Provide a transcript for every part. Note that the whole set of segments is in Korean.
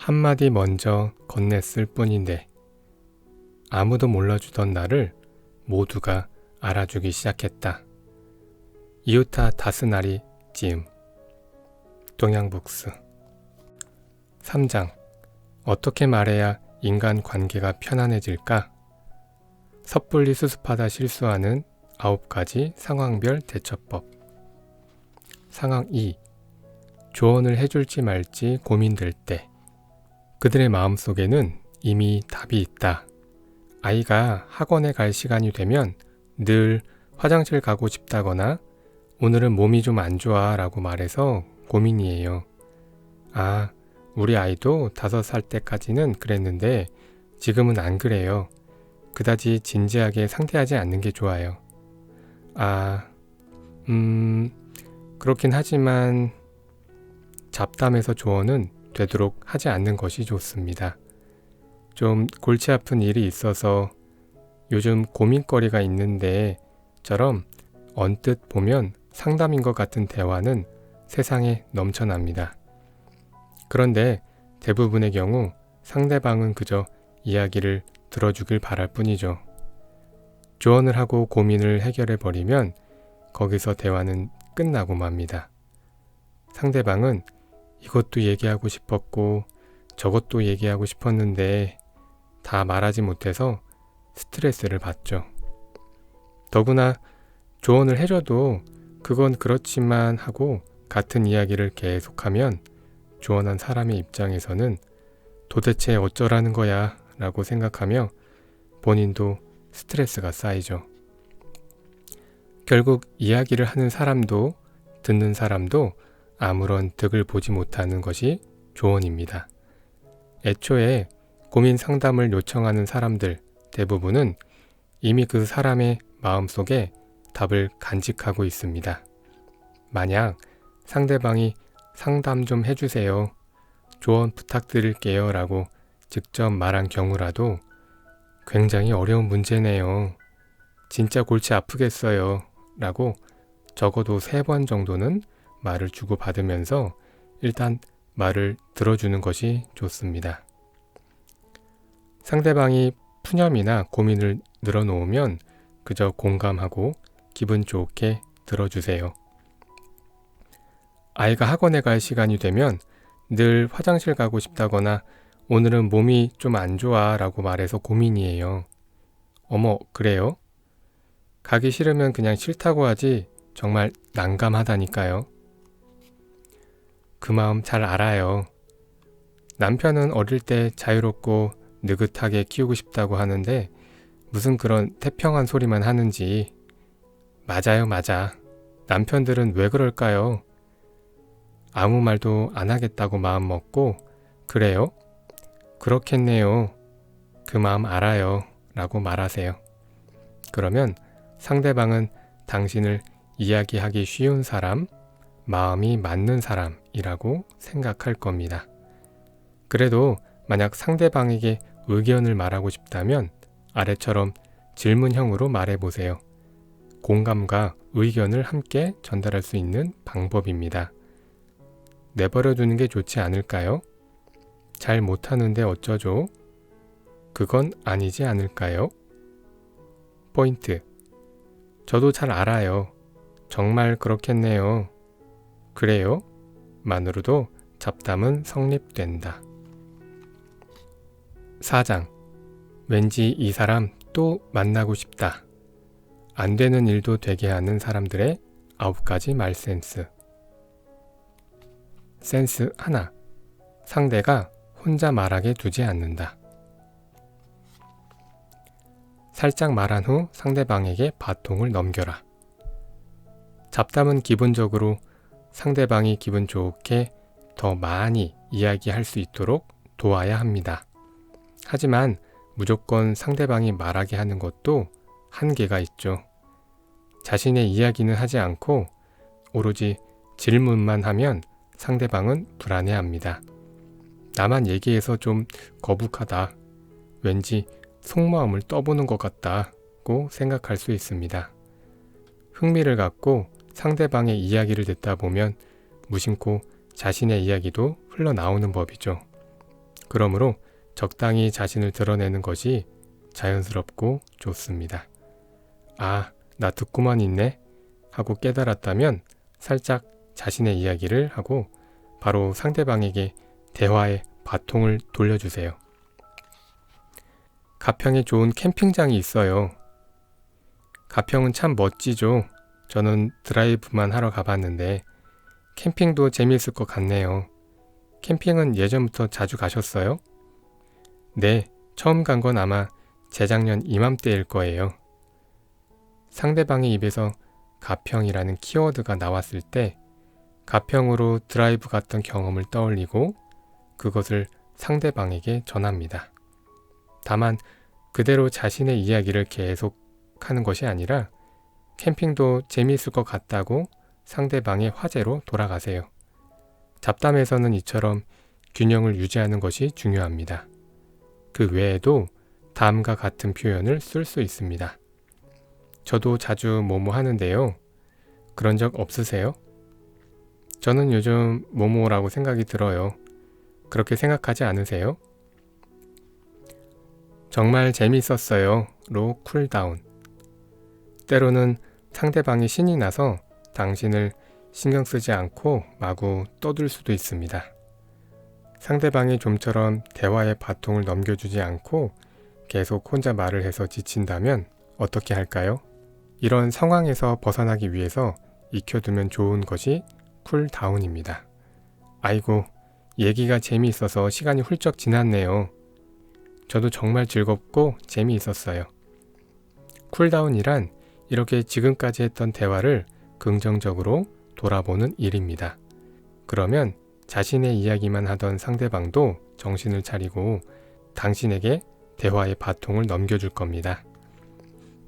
한마디 먼저 건넸을 뿐인데 아무도 몰라주던 나를 모두가 알아주기 시작했다. 이유타 다스나리 지음. 동양북스. 3장. 어떻게 말해야 인간 관계가 편안해질까? 섣불리 수습하다 실수하는 9가지 상황별 대처법. 상황 2. 조언을 해줄지 말지 고민될 때. 그들의 마음속에는 이미 답이 있다. 아이가 학원에 갈 시간이 되면 늘 화장실 가고 싶다거나 오늘은 몸이 좀 안 좋아 라고 말해서 고민이에요. 아, 우리 아이도 5살 때까지는 그랬는데 지금은 안 그래요. 그다지 진지하게 상대하지 않는 게 좋아요. 그렇긴 하지만 잡담에서 조언은 되도록 하지 않는 것이 좋습니다. 좀 골치 아픈 일이 있어서 요즘 고민거리가 있는데 처럼 언뜻 보면 상담인 것 같은 대화는 세상에 넘쳐납니다. 그런데 대부분의 경우 상대방은 그저 이야기를 들어주길 바랄 뿐이죠. 조언을 하고 고민을 해결해 버리면 거기서 대화는 끝나고 맙니다. 상대방은 이것도 얘기하고 싶었고 저것도 얘기하고 싶었는데 다 말하지 못해서 스트레스를 받죠. 더구나 조언을 해줘도 그건 그렇지만 하고 같은 이야기를 계속하면 조언한 사람의 입장에서는 도대체 어쩌라는 거야 라고 생각하며 본인도 스트레스가 쌓이죠. 결국 이야기를 하는 사람도 듣는 사람도 아무런 득을 보지 못하는 것이 조언입니다. 애초에 고민 상담을 요청하는 사람들 대부분은 이미 그 사람의 마음속에 답을 간직하고 있습니다. 만약 상대방이 상담 좀 해주세요, 조언 부탁드릴게요 라고 직접 말한 경우라도 굉장히 어려운 문제네요, 진짜 골치 아프겠어요 라고 적어도 3번 정도는 말을 주고받으면서 일단 말을 들어주는 것이 좋습니다. 상대방이 푸념이나 고민을 늘어놓으면 그저 공감하고 기분 좋게 들어주세요. 아이가 학원에 갈 시간이 되면 늘 화장실 가고 싶다거나 오늘은 몸이 좀 안 좋아 라고 말해서 고민이에요. 어머, 그래요? 가기 싫으면 그냥 싫다고 하지 정말 난감하다니까요. 그 마음 잘 알아요. 남편은 어릴 때 자유롭고 느긋하게 키우고 싶다고 하는데 무슨 그런 태평한 소리만 하는지. 맞아요, 맞아. 남편들은 왜 그럴까요? 아무 말도 안 하겠다고 마음 먹고, 그래요? 그렇겠네요. 그 마음 알아요 라고 말하세요. 그러면 상대방은 당신을 이야기하기 쉬운 사람, 마음이 맞는 사람이라고 생각할 겁니다. 그래도 만약 상대방에게 의견을 말하고 싶다면 아래처럼 질문형으로 말해보세요. 공감과 의견을 함께 전달할 수 있는 방법입니다. 내버려 두는 게 좋지 않을까요? 잘 못하는데 어쩌죠? 그건 아니지 않을까요? 포인트. 저도 잘 알아요. 정말 그렇겠네요. 그래요? 만으로도 잡담은 성립된다. 4장. 왠지 이 사람 또 만나고 싶다. 안 되는 일도 되게 하는 사람들의 9가지 말센스. 센스 1. 상대가 혼자 말하게 두지 않는다. 살짝 말한 후 상대방에게 바통을 넘겨라. 잡담은 기본적으로 상대방이 기분 좋게 더 많이 이야기할 수 있도록 도와야 합니다. 하지만 무조건 상대방이 말하게 하는 것도 한계가 있죠. 자신의 이야기는 하지 않고 오로지 질문만 하면 상대방은 불안해합니다. 나만 얘기해서 좀 거북하다, 왠지 속마음을 떠보는 것 같다고 생각할 수 있습니다. 흥미를 갖고 상대방의 이야기를 듣다 보면 무심코 자신의 이야기도 흘러나오는 법이죠. 그러므로 적당히 자신을 드러내는 것이 자연스럽고 좋습니다. 아, 나 듣고만 있네 하고 깨달았다면 살짝 자신의 이야기를 하고 바로 상대방에게 대화의 바통을 돌려주세요. 가평에 좋은 캠핑장이 있어요. 가평은 참 멋지죠. 저는 드라이브만 하러 가봤는데 캠핑도 재미있을 것 같네요. 캠핑은 예전부터 자주 가셨어요? 네, 처음 간 건 아마 재작년 이맘때일 거예요. 상대방의 입에서 가평이라는 키워드가 나왔을 때 가평으로 드라이브 갔던 경험을 떠올리고 그것을 상대방에게 전합니다. 다만 그대로 자신의 이야기를 계속 하는 것이 아니라 캠핑도 재미있을 것 같다고 상대방의 화제로 돌아가세요. 잡담에서는 이처럼 균형을 유지하는 것이 중요합니다. 그 외에도 다음과 같은 표현을 쓸 수 있습니다. 저도 자주 뭐뭐 하는데요. 그런 적 없으세요? 저는 요즘 뭐뭐라고 생각이 들어요. 그렇게 생각하지 않으세요? 정말 재밌었어요. 로 쿨다운. 때로는 상대방이 신이 나서 당신을 신경 쓰지 않고 마구 떠들 수도 있습니다. 상대방이 좀처럼 대화의 바통을 넘겨주지 않고 계속 혼자 말을 해서 지친다면 어떻게 할까요? 이런 상황에서 벗어나기 위해서 익혀두면 좋은 것이 쿨다운입니다. 아이고, 얘기가 재미있어서 시간이 훌쩍 지났네요. 저도 정말 즐겁고 재미있었어요. 쿨다운이란 이렇게 지금까지 했던 대화를 긍정적으로 돌아보는 일입니다. 그러면 자신의 이야기만 하던 상대방도 정신을 차리고 당신에게 대화의 바통을 넘겨줄 겁니다.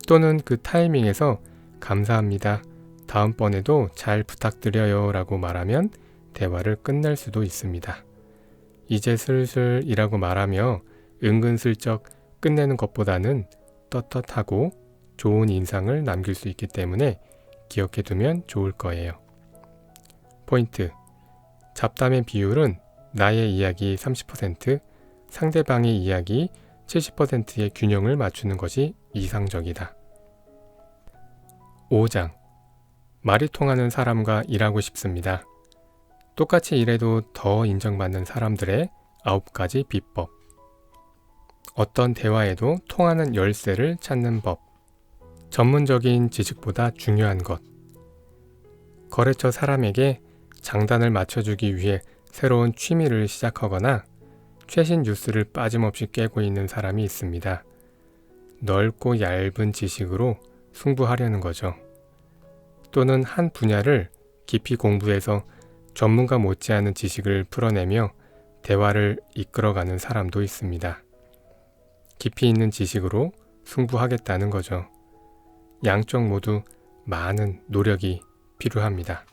또는 그 타이밍에서 감사합니다. 다음번에도 잘 부탁드려요 라고 말하면 대화를 끝낼 수도 있습니다. 이제 슬슬이라고 말하며 은근슬쩍 끝내는 것보다는 떳떳하고 좋은 인상을 남길 수 있기 때문에 기억해두면 좋을 거예요. 포인트. 잡담의 비율은 나의 이야기 30%, 상대방의 이야기 70%의 균형을 맞추는 것이 이상적이다. 5장. 말이 통하는 사람과 일하고 싶습니다. 똑같이 일해도 더 인정받는 사람들의 9가지 비법. 어떤 대화에도 통하는 열쇠를 찾는 법. 전문적인 지식보다 중요한 것. 거래처 사람에게 장단을 맞춰주기 위해 새로운 취미를 시작하거나 최신 뉴스를 빠짐없이 꿰고 있는 사람이 있습니다. 넓고 얇은 지식으로 승부하려는 거죠. 또는 한 분야를 깊이 공부해서 전문가 못지않은 지식을 풀어내며 대화를 이끌어가는 사람도 있습니다. 깊이 있는 지식으로 승부하겠다는 거죠. 양쪽 모두 많은 노력이 필요합니다.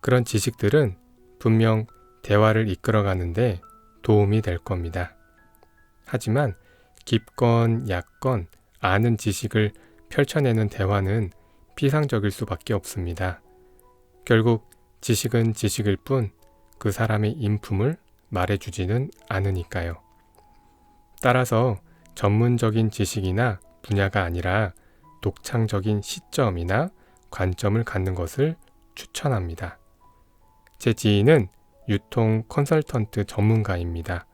그런 지식들은 분명 대화를 이끌어가는데 도움이 될 겁니다. 하지만 깊건 얕건 아는 지식을 펼쳐내는 대화는 피상적일 수밖에 없습니다. 결국 지식은 지식일 뿐 그 사람의 인품을 말해주지는 않으니까요. 따라서 전문적인 지식이나 분야가 아니라 독창적인 시점이나 관점을 갖는 것을 추천합니다. 제 지인은 유통 컨설턴트 전문가입니다.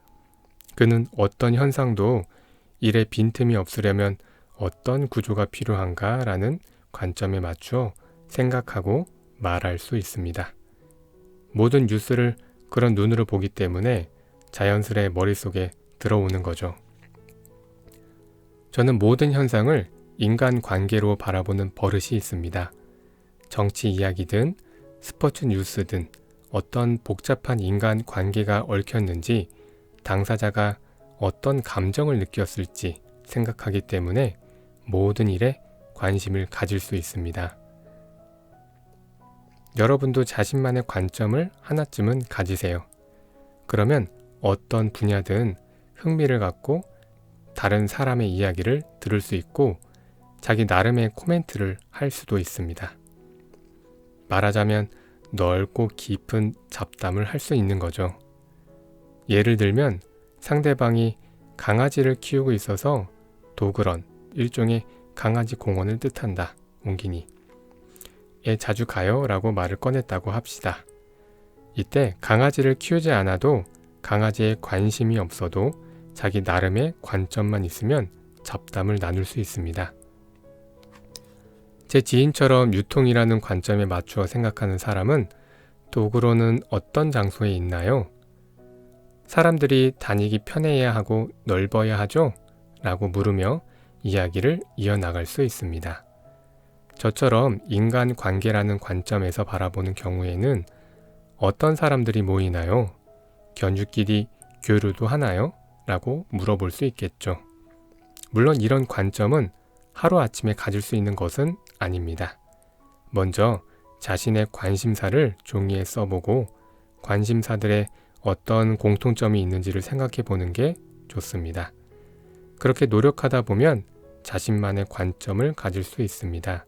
그는 어떤 현상도 일에 빈틈이 없으려면 어떤 구조가 필요한가 라는 관점에 맞추어 생각하고 말할 수 있습니다. 모든 뉴스를 그런 눈으로 보기 때문에 자연스레 머릿속에 들어오는 거죠. 저는 모든 현상을 인간관계로 바라보는 버릇이 있습니다. 정치 이야기든 스포츠 뉴스든 어떤 복잡한 인간관계가 얽혔는지 당사자가 어떤 감정을 느꼈을지 생각하기 때문에 모든 일에 관심을 가질 수 있습니다. 여러분도 자신만의 관점을 하나쯤은 가지세요. 그러면 어떤 분야든 흥미를 갖고 다른 사람의 이야기를 들을 수 있고 자기 나름의 코멘트를 할 수도 있습니다. 말하자면 넓고 깊은 잡담을 할 수 있는 거죠. 예를 들면 상대방이 강아지를 키우고 있어서 도그런, 일종의 강아지 공원을 뜻한다. 옹기니. 자주 가요? 라고 말을 꺼냈다고 합시다. 이때 강아지를 키우지 않아도 강아지에 관심이 없어도 자기 나름의 관점만 있으면 잡담을 나눌 수 있습니다. 제 지인처럼 유통이라는 관점에 맞추어 생각하는 사람은 도구로는 어떤 장소에 있나요? 사람들이 다니기 편해야 하고 넓어야 하죠? 라고 물으며 이야기를 이어나갈 수 있습니다. 저처럼 인간 관계라는 관점에서 바라보는 경우에는 어떤 사람들이 모이나요? 견주끼리 교류도 하나요? 라고 물어볼 수 있겠죠. 물론 이런 관점은 하루아침에 가질 수 있는 것은 아닙니다. 먼저 자신의 관심사를 종이에 써보고 관심사들의 어떤 공통점이 있는지를 생각해 보는 게 좋습니다. 그렇게 노력하다 보면 자신만의 관점을 가질 수 있습니다.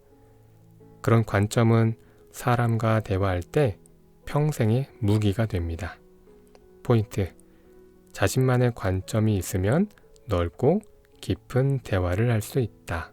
그런 관점은 사람과 대화할 때 평생의 무기가 됩니다. 포인트. 자신만의 관점이 있으면 넓고 깊은 대화를 할 수 있다.